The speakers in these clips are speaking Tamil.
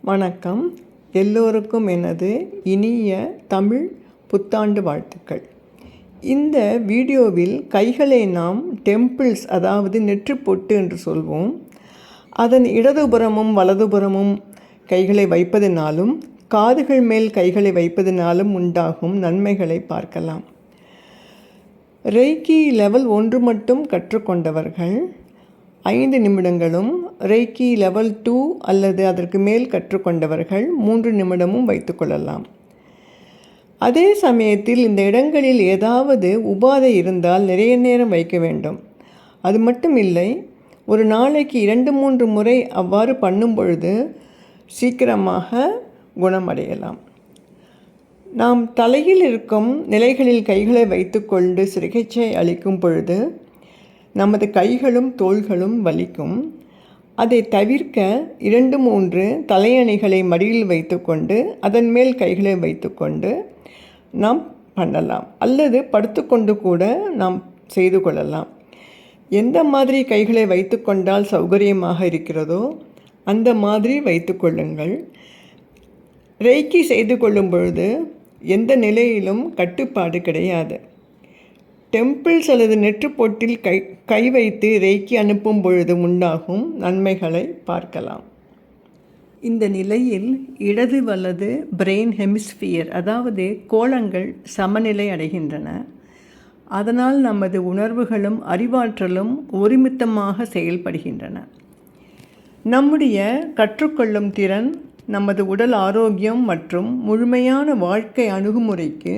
வணக்கம். எல்லோருக்கும் எனது இனிய தமிழ் புத்தாண்டு வாழ்த்துக்கள். இந்த வீடியோவில் கைகளை நாம் டெம்பிள்ஸ், அதாவது நெற்றிப்பொட்டு என்று சொல்வோம், அதன் இடதுபுறமும் வலதுபுறமும் கைகளை வைப்பதினாலும் காதுகள் மேல் கைகளை வைப்பதினாலும் உண்டாகும் நன்மைகளை பார்க்கலாம். ரெய்கி லெவல் 1 மட்டும் கற்றுக்கொண்டவர்கள் 5 நிமிடங்களும், ரெய்கி லெவல் 2 அல்லது அதற்கு மேல் கற்றுக்கொண்டவர்கள் 3 நிமிடமும் வைத்துக்கொள்ளலாம். அதே சமயத்தில் இந்த இடங்களில் ஏதாவது உபாதை இருந்தால் நிறைய நேரம் வைக்க வேண்டும். அது மட்டும் இல்லை, ஒரு நாளைக்கு 2-3 முறை அவ்வாறு பண்ணும் பொழுது சீக்கிரமாக குணமடையலாம். நாம் தலையில் இருக்கும் நிலைகளில் கைகளை வைத்துக்கொண்டு சிகிச்சை அளிக்கும் பொழுது நமது கைகளும் தோள்களும் வலிக்கும். அதை தவிர்க்க 2-3 தலையணைகளை மடியில் வைத்துக்கொண்டு அதன் மேல் கைகளை வைத்துக்கொண்டு நாம் பண்ணலாம். அல்லது படுத்துக்கொண்டு கூட நாம் செய்து கொள்ளலாம். எந்த மாதிரி கைகளை வைத்து கொண்டால் சௌகரியமாக இருக்கிறதோ அந்த மாதிரி வைத்து கொள்ளுங்கள். ரெய்கி செய்து கொள்ளும் பொழுது எந்த நிலையிலும் கட்டுப்பாடு கிடையாது. டெம்பிள்ஸ் அல்லது நெற்றிப்பொட்டில் கை வைத்து ரெய்கி அனுப்பும் பொழுது உண்டாகும் நன்மைகளை பார்க்கலாம். இந்த நிலையில் இடது வலது பிரெயின் ஹெமிஸ்பியர், அதாவது கோளங்கள் சமநிலை அடைகின்றன. அதனால் நமது உணர்வுகளும் அறிவாற்றலும் ஒருமித்தமாக செயல்படுகின்றன. நம்முடைய கற்றுக்கொள்ளும் திறன், நமது உடல் ஆரோக்கியம் மற்றும் முழுமையான வாழ்க்கை அணுகுமுறைக்கு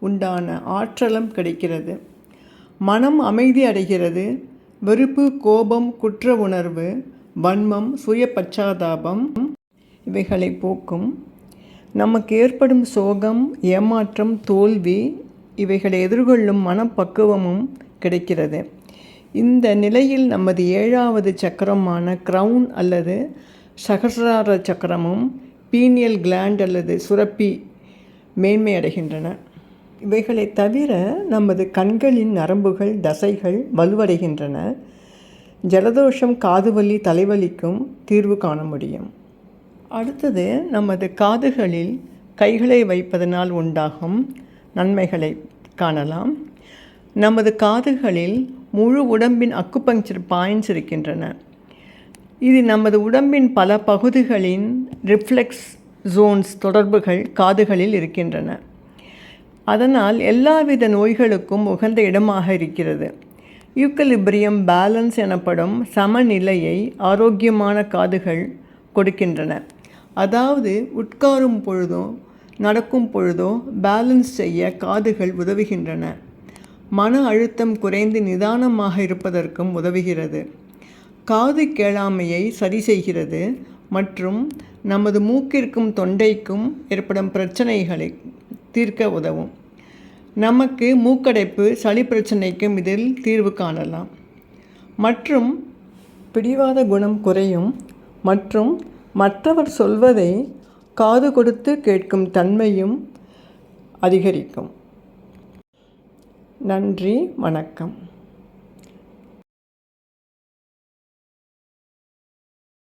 உண்டான ஆற்றலும் கிடைக்கிறது. மனம் அமைதி அடைகிறது. வெறுப்பு, கோபம், குற்ற உணர்வு, வன்மம், சுய பச்சாதாபம் இவைகளை போக்கும். நமக்கு ஏற்படும் சோகம், ஏமாற்றம், தோல்வி இவைகளை எதிர்கொள்ளும் மனப்பக்குவமும் கிடைக்கிறது. இந்த நிலையில் நமது 7வது சக்கரமான கிரவுன் அல்லது சகசிரார சக்கரமும் பீனியல் கிளாண்ட் அல்லது சுரப்பி மேன்மை அடைகின்றன. இவைகளை தவிர நமது கண்களின் நரம்புகள், தசைகள் வலுவடைகின்றன. ஜலதோஷம், காதுவலி, தலைவலிக்கும் தீர்வு காண முடியும். அடுத்தது, நமது காதுகளில் கைகளை வைப்பதனால் உண்டாகும் நன்மைகளை காணலாம். நமது காதுகளில் முழு உடம்பின் அக்குபங்க்சர் பாயிண்ட்ஸ் இருக்கின்றன. இது நமது உடம்பின் பல பகுதிகளின் ரிஃப்ளெக்ஸ் ஜோன்ஸ் தொடர்புகள் காதுகளில் இருக்கின்றன. அதனால் எல்லாவித நோய்களுக்கும் உகந்த இடமாக இருக்கிறது. யூக்கலிபிரியம் பேலன்ஸ் எனப்படும் சமநிலையை ஆரோக்கியமான காதுகள் கொடுக்கின்றன. அதாவது உட்காரும் பொழுதோ நடக்கும் பொழுதோ பேலன்ஸ் செய்ய காதுகள் உதவுகின்றன. மன அழுத்தம் குறைந்து நிதானமாக இருப்பதற்கும் உதவுகிறது. காது கேளாமையை சரி செய்கிறது மற்றும் நமது மூக்கிற்கும் தொண்டைக்கும் ஏற்படும் பிரச்சனைகளை தீர்க்க உதவும். நமக்கு மூக்கடைப்பு, சளி பிரச்சனைக்கும் இதில் தீர்வு காணலாம். மற்றும் பிடிவாத குணம் குறையும் மற்றும் மற்றவர் சொல்வதை காது கொடுத்து கேட்கும் தன்மையும் அதிகரிக்கும். நன்றி, வணக்கம்.